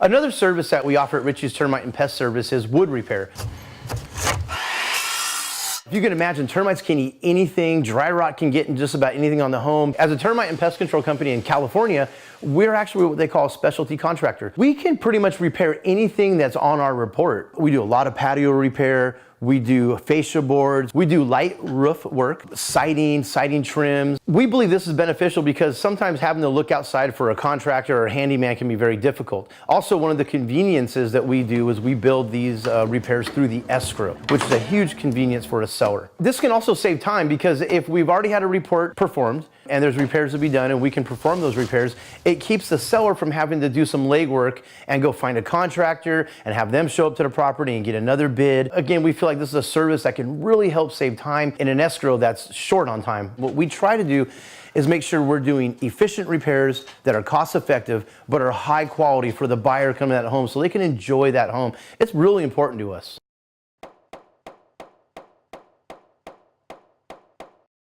Another service that we offer at Richie's Termite and Pest Service is wood repair. If you can imagine, termites can eat anything, dry rot can get in just about anything on the home. As a termite and pest control company in California, we're actually what they call a specialty contractor. We can pretty much repair anything that's on our report. We do a lot of patio repair, we do fascia boards, we do light roof work, siding trims. We believe this is beneficial because sometimes having to look outside for a contractor or a handyman can be very difficult. Also, one of the conveniences that we do is we build these repairs through the escrow, which is a huge convenience for a seller. This can also save time because if we've already had a report performed and there's repairs to be done and we can perform those repairs, it keeps the seller from having to do some legwork and go find a contractor and have them show up to the property and get another bid. Again, we feel like this is a service that can really help save time in an escrow that's short on time. What we try to do is make sure we're doing efficient repairs that are cost effective but are high quality for the buyer coming to that home so they can enjoy that home. It's really important to us.